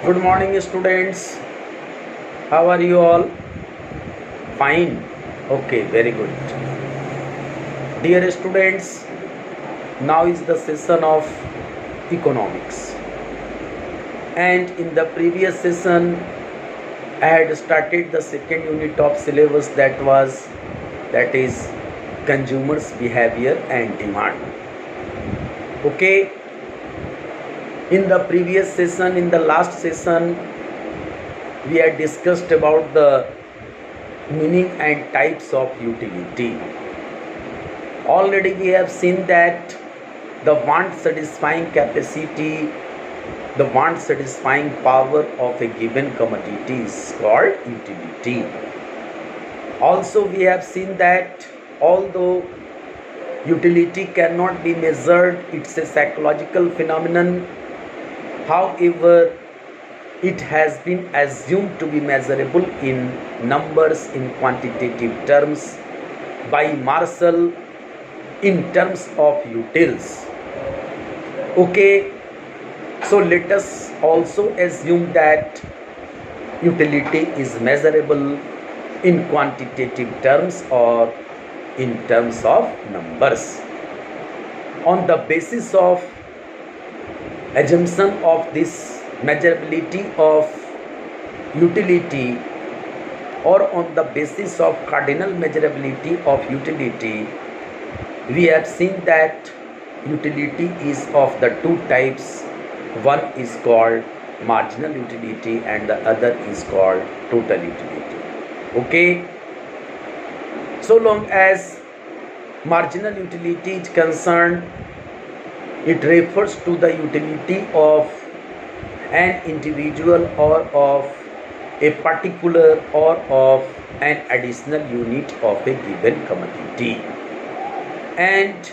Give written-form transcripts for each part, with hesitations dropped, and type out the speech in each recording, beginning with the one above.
Good morning, students. How are you all? Fine. Okay, very good. Dear students, now is the session of economics. And in the previous session, I had started the second unit of syllabus that is consumers' behavior and demand. Okay. In the previous session, in the last session, we had discussed about the meaning and types of utility. Already we have seen that the want satisfying capacity, the want satisfying power of a given commodity is called utility. Also we have seen that although utility cannot be measured, it's a psychological phenomenon. However, it has been assumed to be measurable in numbers in quantitative terms by Marshall in terms of utils. Okay, so let us also assume that utility is measurable in quantitative terms or in terms of numbers. On the basis of assumption of this measurability of utility, or on the basis of cardinal measurability of utility, we have seen that utility is of the two types. One is called marginal utility and the other is called total utility. Okay, so long as marginal utility is concerned, it refers to the utility of an individual or of a particular or of an additional unit of a given commodity, and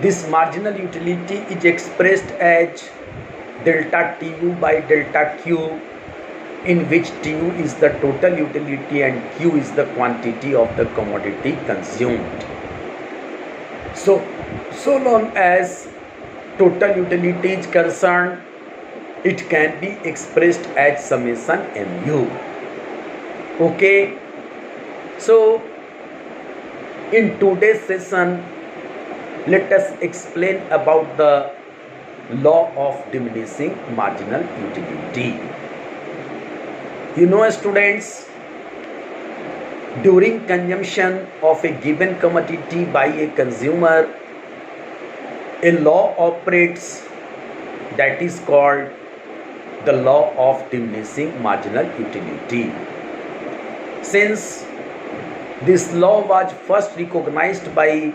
this marginal utility is expressed as delta Tu by delta Q, in which Tu is the total utility and Q is the quantity of the commodity consumed. So long as total utility is concerned, it can be expressed as summation mu. Okay, so in today's session, let us explain about the law of diminishing marginal utility. You know, students, during consumption of a given commodity by a consumer, a law operates that is called the law of diminishing marginal utility. Since this law was first recognized by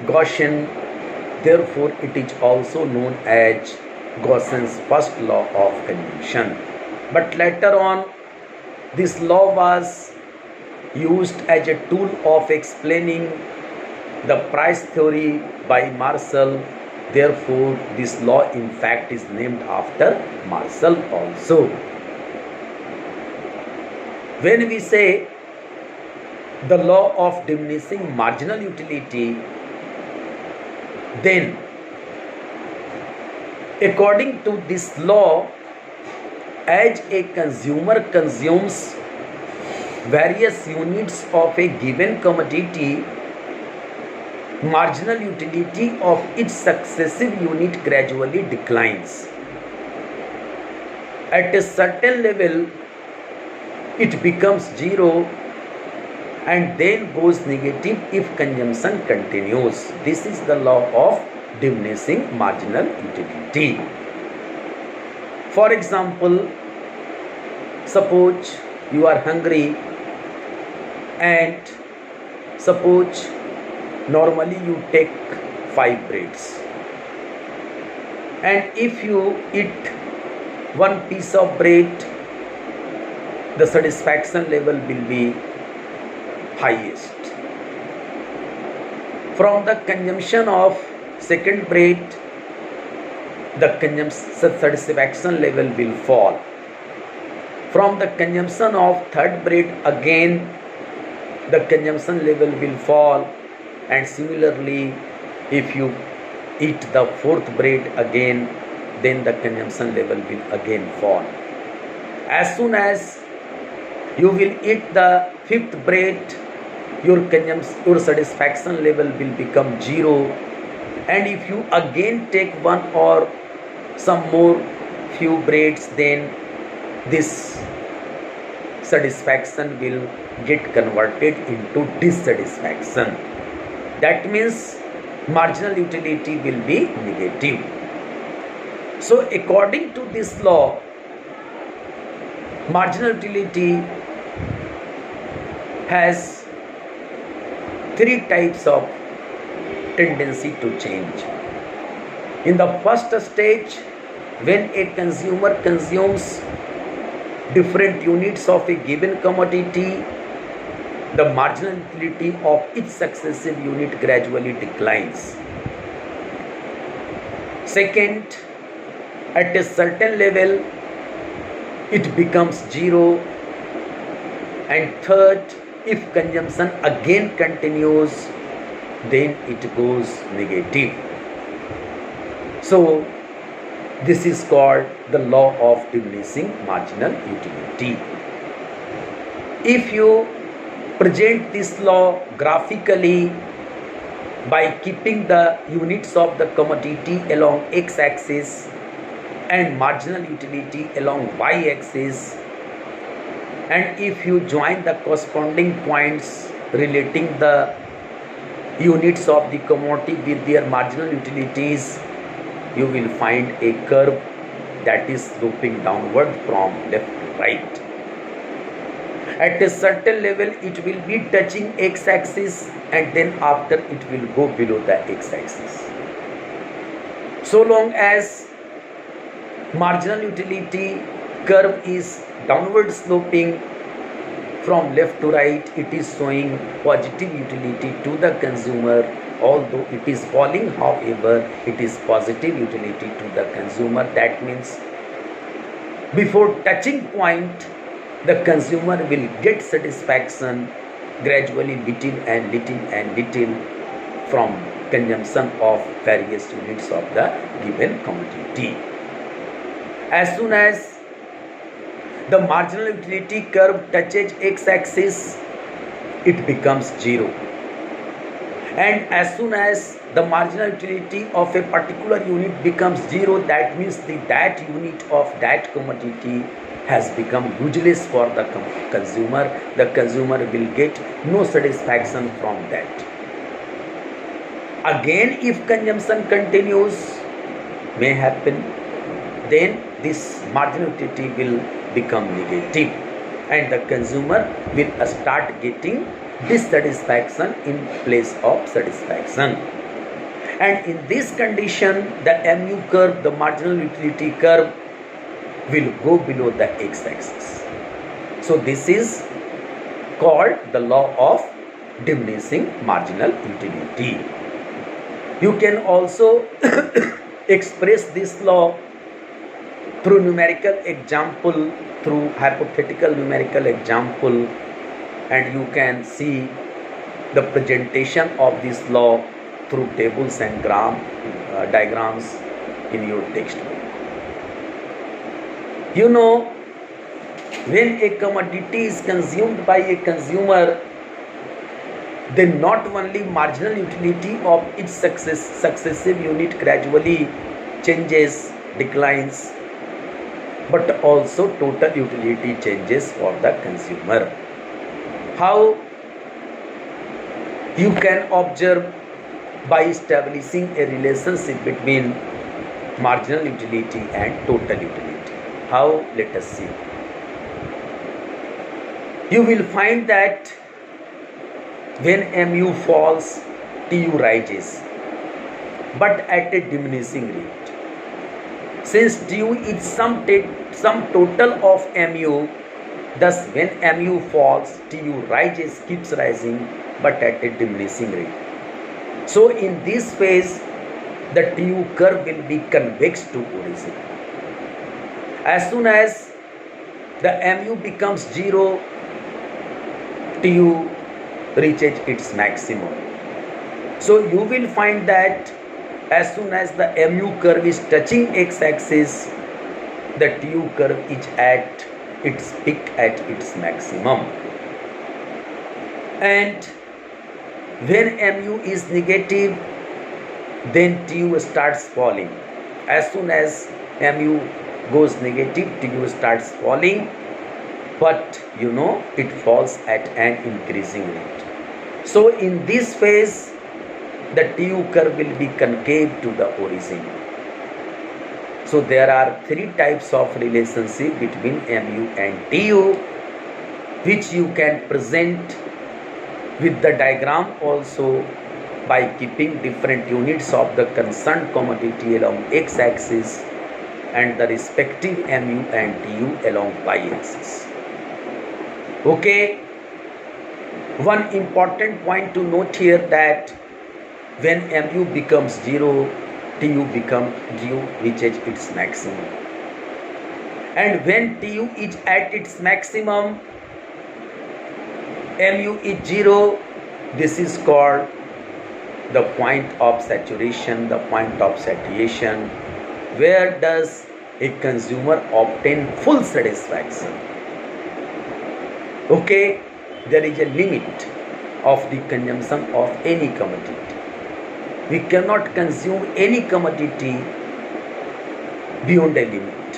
Gaussian, therefore it is also known as Gaussian's first law of consumption. But later on, this law was used as a tool of explaining the price theory by Marshall. Therefore, this law in fact is named after Marshall also. When we say the law of diminishing marginal utility, then according to this law, as a consumer consumes various units of a given commodity, marginal utility of each successive unit gradually declines. At a certain level, it becomes zero and then goes negative if consumption continues. This is the law of diminishing marginal utility. For example, suppose you are hungry and suppose normally you take 5 breads, and if you eat one piece of bread, the satisfaction level will be highest. From the consumption of second bread, the satisfaction level will fall. From the consumption of third bread, again the consumption level will fall, and similarly if you eat the fourth bread again, then the consumption level will again fall. As soon as you will eat the fifth bread, your satisfaction level will become zero. And if you again take one or some more few breads, then this satisfaction will get converted into dissatisfaction. That means marginal utility will be negative. So according to this law, marginal utility has three types of tendency to change. In the first stage, when a consumer consumes different units of a given commodity, the marginal utility of each successive unit gradually declines. Second, at a certain level, it becomes zero. And third, if consumption again continues, then it goes negative. So this is called the law of diminishing marginal utility. If you present this law graphically by keeping the units of the commodity along x-axis and marginal utility along y-axis, and if you join the corresponding points relating the units of the commodity with their marginal utilities, you will find a curve that is sloping downward from left to right. At a certain level, it will be touching x-axis, and then after it will go below the x-axis. So long as marginal utility curve is downward sloping from left to right, it is showing positive utility to the consumer. Although it is falling, however, it is positive utility to the consumer. That means before touching point, the consumer will get satisfaction gradually, little and little and little, from consumption of various units of the given commodity. As soon as the marginal utility curve touches x-axis, it becomes zero. And as soon as the marginal utility of a particular unit becomes zero, that means that unit of that commodity has become useless for the consumer. The consumer will get no satisfaction from that. Again, if consumption continues, may happen, then this marginal utility will become negative, and the consumer will start getting dissatisfaction in place of satisfaction. And in this condition, the MU curve, the marginal utility curve, will go below the x-axis. So this is called the law of diminishing marginal utility. You can also express this law through numerical example, through hypothetical numerical example, and you can see the presentation of this law through tables and diagrams in your textbook. You know, when a commodity is consumed by a consumer, then not only marginal utility of each successive unit gradually changes, declines, but also total utility changes for the consumer. How you can observe? By establishing a relationship between marginal utility and total utility. How? Let us see. You will find that when MU falls, TU rises, but at a diminishing rate. Since TU is some total of MU, thus when MU falls, TU rises, keeps rising, but at a diminishing rate. So in this phase, the TU curve will be convex to origin. As soon as the MU becomes zero, TU reaches its maximum. So you will find that as soon as the MU curve is touching x-axis, the TU curve is at its peak at its maximum. And when mu is negative, then Tu starts falling. As soon as mu goes negative, Tu starts falling, but it falls at an increasing rate. So in this phase, the Tu curve will be concave to the origin. So there are three types of relationship between mu and Tu, which you can present with the diagram also by keeping different units of the concerned commodity along x-axis and the respective mu and Tu along y-axis. Okay, one important point to note here that when mu becomes 0, Tu reaches its maximum. And when Tu is at its maximum, mu is 0, this is called the point of saturation, the point of satiation, where does a consumer obtain full satisfaction. Okay, there is a limit of the consumption of any commodity. We cannot consume any commodity beyond a limit.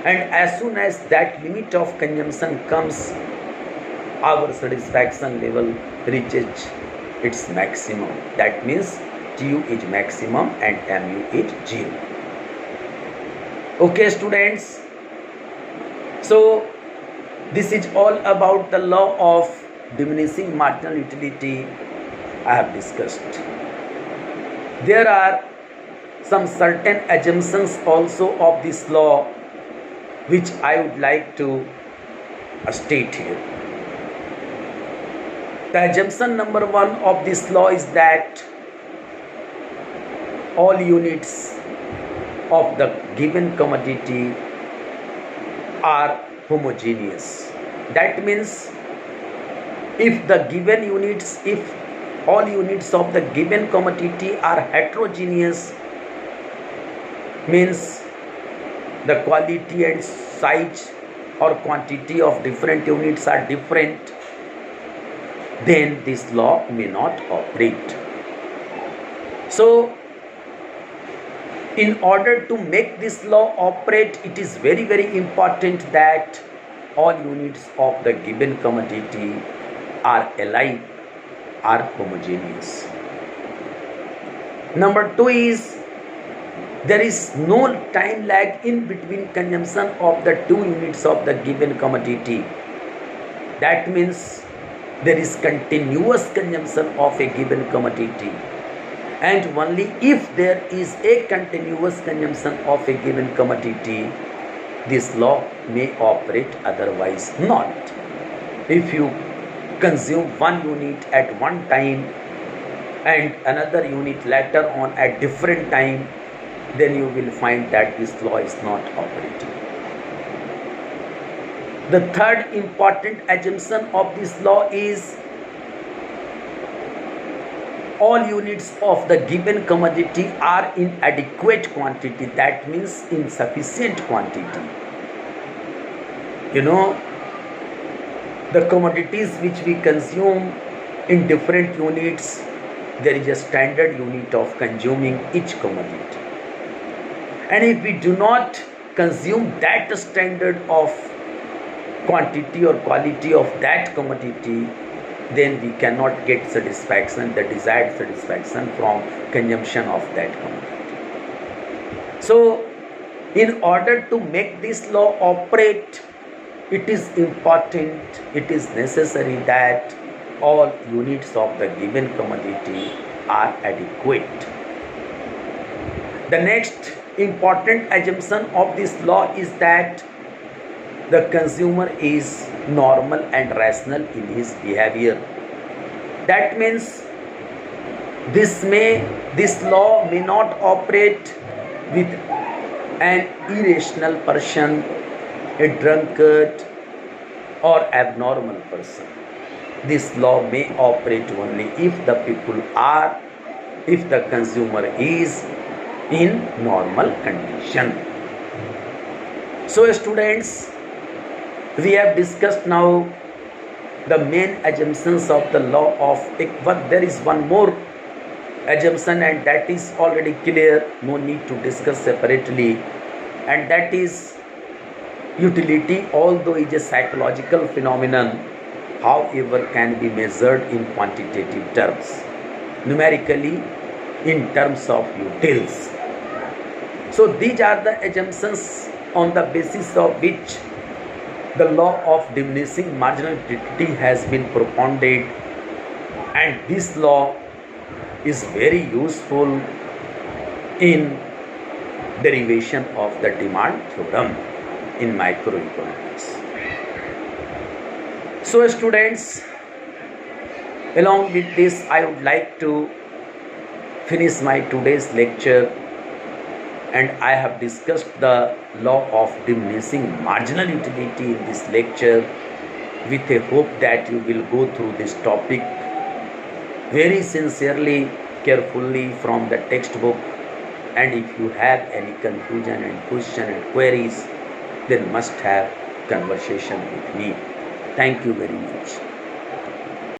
And as soon as that limit of consumption comes, our satisfaction level reaches its maximum. That means Tu is maximum and mu is 0. Okay, students. So this is all about the law of diminishing marginal utility I have discussed. There are some certain assumptions also of this law which I would like to state here. The assumption number 1 of this law is that all units of the given commodity are homogeneous. That means if all units of the given commodity are heterogeneous, means the quality and size or quantity of different units are different, then this law may not operate. So in order to make this law operate, it is very, very important that all units of the given commodity are alike, are homogeneous. Number 2 is there is no time lag in between consumption of the 2 units of the given commodity. That means there is continuous consumption of a given commodity, and only if there is a continuous consumption of a given commodity, this law may operate, otherwise not. If you consume one unit at one time and another unit later on at different time, then you will find that this law is not operating. The third important assumption of this law is all units of the given commodity are in adequate quantity. That means in sufficient quantity. The commodities which we consume in different units, there is a standard unit of consuming each commodity. And if we do not consume that standard of quantity or quality of that commodity, then we cannot get satisfaction, the desired satisfaction from consumption of that commodity. So in order to make this law operate, it is important, it is necessary that all units of the given commodity are adequate. The next important assumption of this law is that the consumer is normal and rational in his behavior. That means this law may not operate with an irrational person, a drunkard, or abnormal person. This law may operate only if the consumer is in normal condition. So students, We have discussed now the main assumptions of the law of but there is one more assumption, and that is already clear, no need to discuss separately, and that is utility, although is a psychological phenomenon, however can be measured in quantitative terms, numerically in terms of utils. So these are the assumptions on the basis of which the law of diminishing marginal utility has been propounded, and this law is very useful in derivation of the demand theorem in microeconomics. So students, along with this I would like to finish my today's lecture, and I have discussed the law of diminishing marginal utility in this lecture with a hope that you will go through this topic very sincerely, carefully from the textbook, and if you have any confusion and question and queries, then must have conversation with me. Thank you very much.